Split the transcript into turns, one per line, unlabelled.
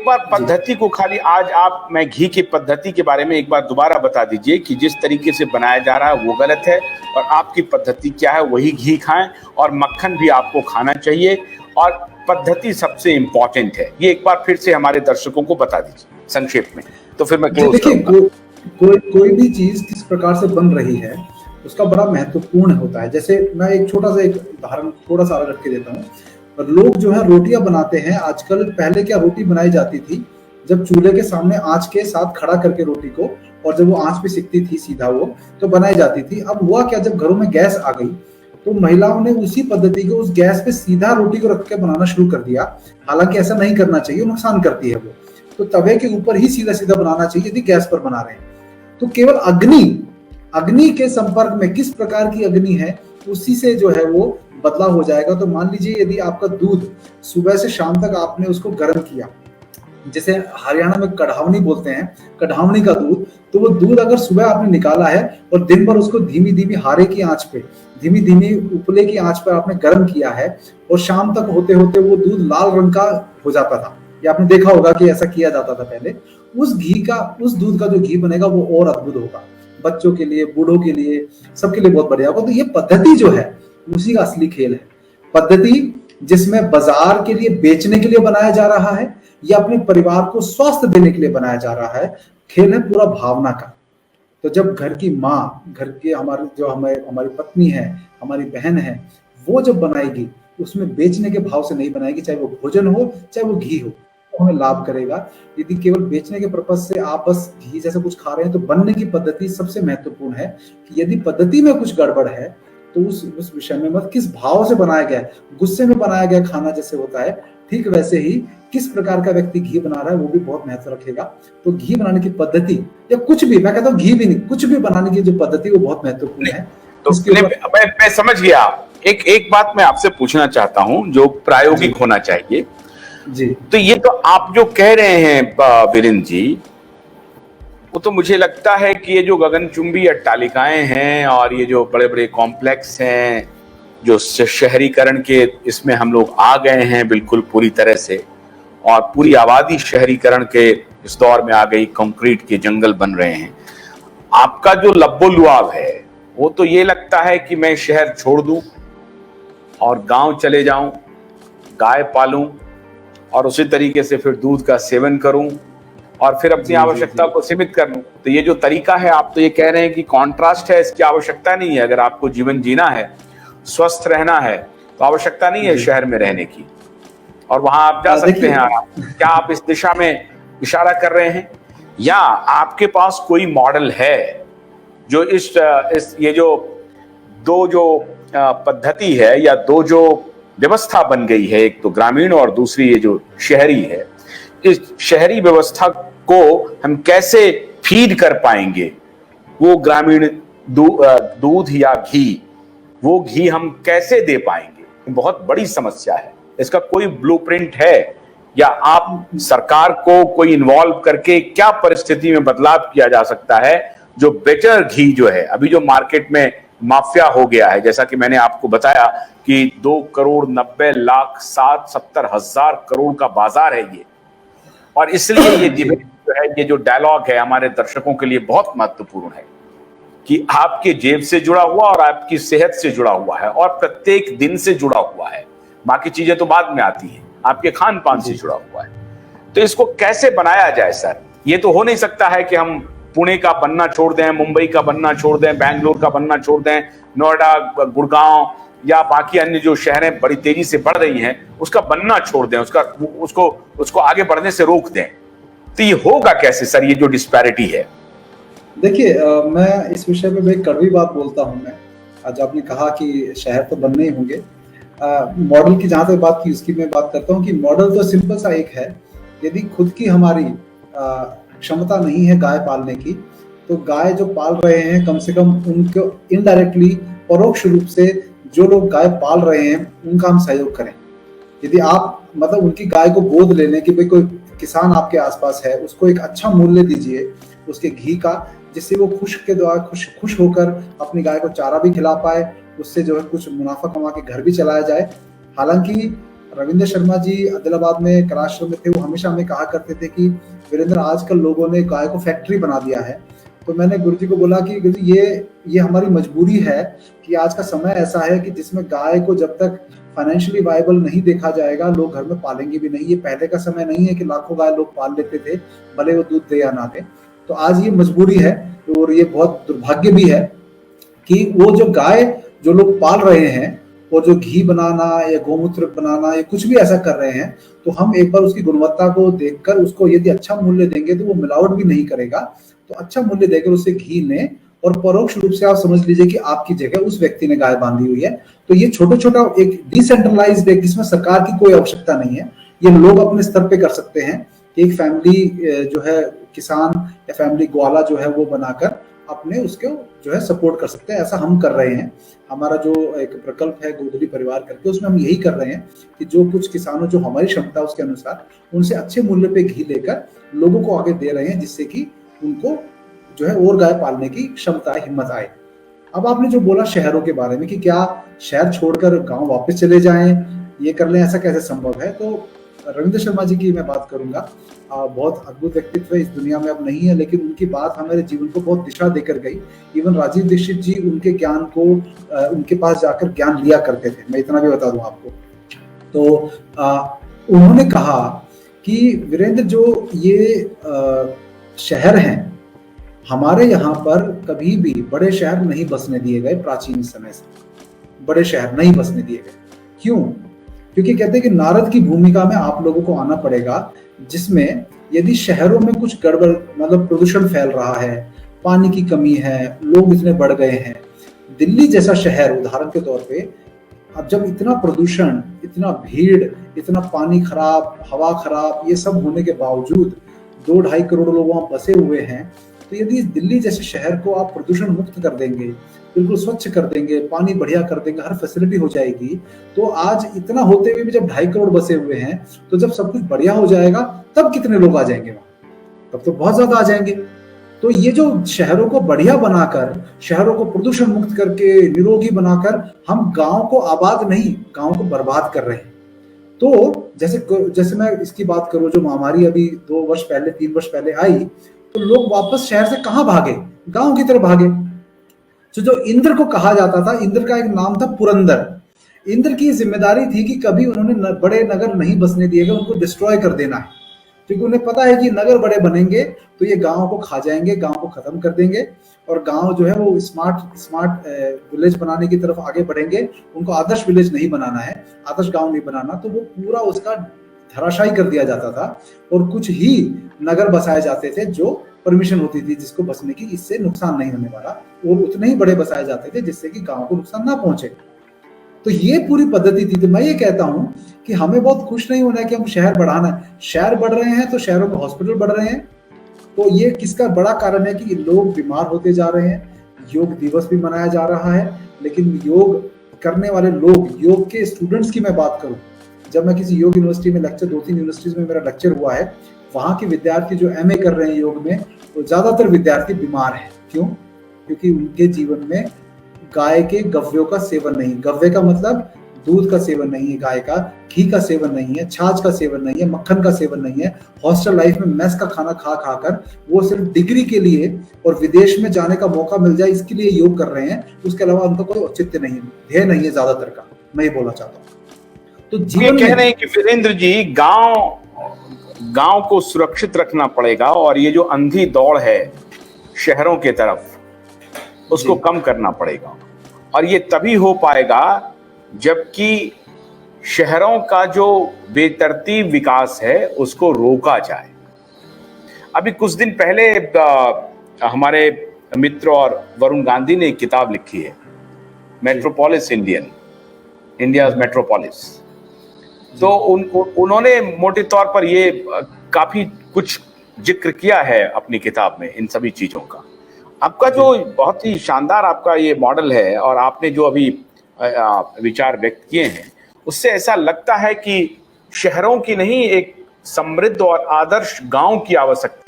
बार पद्धति को खाली आज आप मैं घी की पद्धति के बारे में एक बार दोबारा बता दीजिए कि जिस तरीके से बनाया जा रहा है वो गलत है और आपकी पद्धति क्या है, वही घी खाएं और मक्खन भी आपको खाना चाहिए और पद्धति सबसे इंपॉर्टेंट है। ये एक बार फिर से हमारे दर्शकों को बता दीजिए संक्षेप में, तो फिर मैं क्लोज करूंगा।
कोई भी चीज किस प्रकार से बन रही है उसका बड़ा महत्वपूर्ण होता है। जैसे मैं एक छोटा सा एक उदाहरण थोड़ा सा रख के देता हूँ। लोग जो है रोटियां बनाते हैं आजकल, पहले क्या रोटी बनाई जाती थी जब चूल्हे के सामने आंच के साथ खड़ा करके रोटी को, और जब वो आंच पे सिकती थी सीधा वो तो बनाई जाती थी। अब हुआ क्या, जब घरों में गैस आ गई तो महिलाओं ने उसी पद्धति को उस गैस पे सीधा रोटी को रख के बनाना शुरू कर दिया। हालांकि ऐसा नहीं करना चाहिए, नुकसान करती है वो। तो तवे के ऊपर ही सीधा सीधा बनाना चाहिए यदि गैस पर बना रहे हैं। तो केवल अग्नि के संपर्क में, किस प्रकार की अग्नि है उसी से जो है वो बदलाव हो जाएगा। तो मान लीजिए यदि आपका दूध सुबह से शाम तक आपने उसको गर्म किया, जैसे हरियाणा में कढ़ावनी बोलते हैं, कढ़ावनी का दूध, तो वो दूध अगर सुबह आपने निकाला है और दिन भर उसको धीमी धीमी हारे की आंच पे, धीमी धीमी उपले की आंच पर आपने गर्म किया है और शाम तक होते होते वो दूध लाल रंग का हो जाता था, या आपने देखा होगा कि ऐसा किया जाता था पहले। उस दूध का जो घी बनेगा वो और अद्भुत होगा, बच्चों के लिए, बूढ़ों के लिए, सबके लिए बहुत बढ़िया होगा। तो ये पद्धति जो है उसी का असली खेल है। पद्धति जिसमें बाजार के लिए बेचने के लिए बनाया जा रहा है या अपने परिवार को स्वास्थ्य देने के लिए बनाया जा रहा है, खेल है पूरा भावना का। तो जब घर की माँ, घर के हमारी पत्नी है, हमारी बहन है, वो जब बनाएगी उसमें बेचने के भाव से नहीं बनाएगी, चाहे वो भोजन हो चाहे वो घी हो, तो हमें लाभ करेगा। यदि केवल बेचने के पर्पज से आप बस घी जैसा कुछ खा रहे हैं तो बनने की पद्धति सबसे महत्वपूर्ण है। कि यदि पद्धति में कुछ गड़बड़ है तो उस विषय में मत, किस भाव से बनाया गया है, गुस्से में बनाया गया खाना जैसे होता है, ठीक वैसे ही किस प्रकार का व्यक्ति घी बना रहा है वो भी बहुत महत्व रखेगा। तो घी बनाने की पद्धति या कुछ भी, मैं कहता हूँ घी भी नहीं, कुछ भी बनाने की जो पद्धति वो बहुत महत्वपूर्ण है।
तो मैं समझ गया। एक बात मैं आपसे पूछना चाहता हूँ जो प्रायोगिक होना चाहिए
जी।
तो ये तो आप जो कह रहे हैं वीरेंद्र जी, वो तो मुझे लगता है कि ये जो गगनचुंबी अट्टालिकाएं हैं और ये जो बड़े बड़े कॉम्प्लेक्स हैं, जो शहरीकरण के इसमें हम लोग आ गए हैं बिल्कुल पूरी तरह से, और पूरी आबादी शहरीकरण के इस दौर में आ गई, कंक्रीट के जंगल बन रहे हैं। आपका जो लब्बो-लुआब है वो तो ये लगता है कि मैं शहर छोड़ दूं और गांव चले जाऊं, गाय पालूं और उसी तरीके से फिर दूध का सेवन करूं और फिर अपनी आवश्यकता को सीमित कर लूं। तो ये जो तरीका है, आप तो ये कह रहे हैं कि कॉन्ट्रास्ट है, इसकी आवश्यकता नहीं है। अगर आपको जीवन जीना है, स्वस्थ रहना है, तो आवश्यकता नहीं है शहर में रहने की, और वहां आप जा सकते हैं। क्या आप इस दिशा में इशारा कर रहे हैं, या आपके पास कोई मॉडल है जो इस ये जो दो जो पद्धति है या दो जो व्यवस्था बन गई है, एक तो ग्रामीण और दूसरी ये जो शहरी है, इस शहरी व्यवस्था को हम कैसे फीड कर पाएंगे? वो ग्रामीण दूध या घी, वो घी हम कैसे दे पाएंगे? बहुत बड़ी समस्या है। इसका कोई ब्लूप्रिंट है, या आप सरकार को कोई इन्वॉल्व करके क्या परिस्थिति में बदलाव किया जा सकता है जो बेटर घी जो है, अभी जो मार्केट में माफिया हो गया है, जैसा कि मैंने आपको बताया कि 2,90,70,000 करोड़ का बाजार है ये, और इसलिए ये डिबेट जो है, ये जो डायलॉग है हमारे दर्शकों के लिए बहुत महत्वपूर्ण है कि आपके जेब से जुड़ा हुआ और आपकी सेहत से जुड़ा हुआ है और प्रत्येक दिन से जुड़ा हुआ है। बाकी चीजें तो बाद में आती हैं, आपके खान पान से जुड़ा हुआ है। तो इसको कैसे बनाया जाए सर? ये तो हो नहीं सकता है कि हम पुणे का बनना छोड़ दें, मुंबई का बनना छोड़ दें, बैंगलोर का बनना छोड़ दें, नोएडा, गुड़गांव या बाकी अन्य जो शहरें बड़ी तेजी से बढ़ रही हैं उसका बनना छोड़ दें, उसको आगे बढ़ने से रोक दें। तो ये होगा कैसे सर, ये जो डिस्पैरिटी है?
देखिए, मैं इस विषय में एक कड़वी बात बोलता हूं। मैं आज आपने कहा कि शहर तो बनने ही होंगे, मॉडल की जहां तक बात की उसकी मैं बात करता हूं कि मॉडल तो सिंपल सा एक है। यदि खुद की हमारी क्षमता नहीं है गाय पालने की, तो गाय जो पाल रहे हैं कम से कम उनको इनडायरेक्टली, परोक्ष रूप से जो लोग गाय पाल रहे हैं उनका हम सहयोग करें। यदि आप मतलब उनकी गाय को गोद लेने की, भाई कोई किसान आपके आसपास है, उसको एक अच्छा मूल्य दीजिए उसके घी का, जिससे वो खुश होकर अपनी गाय को चारा भी खिला पाए, उससे जो है कुछ मुनाफा कमा के घर भी चलाया जाए। हालांकि रविंद्र शर्मा जी आदिलाबाद में कराश्रम में थे, वो हमेशा हमें कहा करते थे कि वीरेंद्र, आजकल लोगों ने गाय को फैक्ट्री बना दिया है। तो मैंने गुरुजी को बोला कि गुरुजी ये हमारी मजबूरी है कि आज का समय ऐसा है कि जिसमें गाय को जब तक फाइनेंशियली वायबल नहीं देखा जाएगा, लोग घर में पालेंगे भी नहीं। ये पहले का समय नहीं है कि लाखों गाय लोग पाल लेते थे, भले वो दूध दे या ना दे। तो आज ये मजबूरी है और ये बहुत दुर्भाग्य भी है कि वो जो गाय जो लोग पाल रहे हैं और जो घी बनाना या गोमूत्र बनाना या कुछ भी ऐसा कर रहे हैं, तो हम एक बार उसकी गुणवत्ता को देखकर उसको यदि अच्छा मूल्य देंगे तो वो मिलावट भी नहीं करेगा। तो अच्छा मूल्य देकर उसे घी लें और परोक्ष रूप से आप समझ लीजिए कि आपकी जगह उस व्यक्ति ने गाय बांधी हुई है। तो ये छोटा छोटा एक डिसेंट्रलाइज्ड है जिसमें सरकार की कोई आवश्यकता नहीं है, ये लोग अपने स्तर पे कर सकते हैं। एक फैमिली जो है किसान या फैमिली ग्वाला जो है वो बनाकर अपने उसको जो है सपोर्ट कर सकते हैं। ऐसा हम कर रहे हैं। हमारा जो एक प्रकल्प है गोधली परिवार करके, उसमें हम यही कर रहे हैं कि जो कुछ किसानों जो हमारी क्षमता उसके अनुसार उनसे अच्छे मूल्य पे घी लेकर लोगों को आगे दे रहे हैं, जिससे कि उनको जो है और गाय पालने की क्षमता हिम्मत आए। अब आपने जो बोला शहरों के बारे में कि क्या शहर छोड़कर गांव वापस चले जाएं, ये कर लें, ऐसा कैसे संभव है? तो रविंद्र शर्मा जी की मैं बात करूंगा। बहुत अद्भुत व्यक्तित्व इस दुनिया में अब नहीं है, लेकिन उनकी बात हमारे जीवन को बहुत दिशा देकर गई। इवन राजीव दीक्षित जी उनके ज्ञान को उनके पास जाकर ज्ञान लिया करते थे, मैं इतना भी बता दूं आपको। तो उन्होंने कहा कि वीरेंद्र, जो ये शहर हैं, हमारे यहाँ पर कभी भी बड़े शहर नहीं बसने दिए गए। प्राचीन समय से बड़े शहर नहीं बसने दिए गए। क्यों? क्योंकि कहते हैं कि नारद की भूमिका में आप लोगों को आना पड़ेगा, जिसमें यदि शहरों में कुछ गड़बड़, मतलब प्रदूषण फैल रहा है, पानी की कमी है, लोग इतने बढ़ गए हैं। दिल्ली जैसा शहर उदाहरण के तौर पे, अब जब इतना प्रदूषण, इतना भीड़, इतना पानी खराब, हवा खराब, ये सब होने के बावजूद 2-2.5 करोड़ लोग वहां बसे हुए हैं। तो यदि दिल्ली जैसे शहर को आप प्रदूषण मुक्त कर देंगे, बिल्कुल स्वच्छ कर देंगे, पानी बढ़िया कर देंगे, हर फैसिलिटी हो जाएगी, तो आज इतना होते हुए भी जब 2.5 करोड़ बसे हुए हैं, तो जब सब कुछ बढ़िया हो जाएगा तब कितने लोग आ जाएंगे वहां? तब तो बहुत ज्यादा आ जाएंगे। तो ये जो शहरों को बढ़िया बनाकर, शहरों को प्रदूषण मुक्त करके, निरोगी बनाकर, हम गांव को आबाद नहीं, गांव को बर्बाद कर रहे हैं। तो जैसे मैं इसकी बात करूं, जो महामारी अभी 2 वर्ष पहले, 3 वर्ष पहले आई, तो लोग वापस शहर से कहां भागे? गांव की तरफ भागे। तो जो इंद्र को कहा जाता था, इंद्र का एक नाम था पुरंदर। इंद्र की जिम्मेदारी थी कि कभी उन्होंने बड़े नगर नहीं बसने दिए गए, उनको डिस्ट्रॉय कर देना है। क्योंकि उन्हें पता है कि नगर बड़े बनेंगे तो ये गांव को खा जाएंगे, गांव को खत्म कर देंगे, और गांव जो है वो स्मार्ट विलेज बनाने की तरफ आगे बढ़ेंगे। उनको आदर्श विलेज नहीं बनाना है, आदर्श गांव नहीं बनाना, तो वो पूरा उसका धराशायी कर दिया जाता था और कुछ ही नगर बसाए जाते थे जो परमिशन होती थी जिसको बसने की, इससे नुकसान नहीं होने वाला, और उतने ही बड़े बसाए जाते थे जिससे कि गांव को नुकसान ना पहुंचे। तो ये पूरी पद्धति थी। तो मैं ये कहता हूं कि हमें बहुत खुश नहीं होना है कि हम शहर बढ़ाना है। शहर बढ़ रहे हैं तो शहरों में हॉस्पिटल बढ़ रहे हैं। तो ये किसका बड़ा कारण है कि लोग बीमार होते जा रहे हैं। योग दिवस भी मनाया जा रहा है, लेकिन योग करने वाले लोग, योग के स्टूडेंट्स की मैं बात करूं, जब मैं किसी योग यूनिवर्सिटी में लेक्चर, 2-3 यूनिवर्सिटीज में मेरा लेक्चर हुआ है, वहां के विद्यार्थी जो MA कर रहे हैं योग में, तो ज्यादातर विद्यार्थी बीमार हैं। क्यों? क्योंकि उनके जीवन में गाय के गव्यों का सेवन नहीं, गव्य का मतलब दूध का सेवन नहीं है, गाय का घी का सेवन नहीं है, छाछ का सेवन नहीं है, मक्खन का सेवन नहीं है। हॉस्टल लाइफ में मेस का खाना खा खाकर वो सिर्फ डिग्री के लिए और विदेश में जाने का मौका मिल जाए इसके लिए योग कर रहे हैं। उसके अलावा उनका कोई औचित्य नहीं है, ध्येय नहीं है ज्यादातर का, मैं ये बोलना चाहता हूँ। तो जीवन
कह रहे हैं कि वीरेंद्र जी, गांव को सुरक्षित रखना पड़ेगा और ये जो अंधी दौड़ है शहरों के तरफ, उसको कम करना पड़ेगा, और ये तभी हो पाएगा जबकि शहरों का जो बेतरतीब विकास है उसको रोका जाए। अभी कुछ दिन पहले हमारे मित्र और वरुण गांधी ने एक किताब लिखी है, मेट्रोपोलिस इंडियाज मेट्रोपोलिस। तो उन्होंने मोटे तौर पर ये काफी कुछ जिक्र किया है अपनी किताब में इन सभी चीजों का। आपका जो बहुत ही शानदार आपका ये मॉडल है और आपने जो अभी विचार व्यक्त किए हैं, उससे ऐसा लगता है कि शहरों की नहीं, एक समृद्ध और आदर्श गांव की आवश्यकता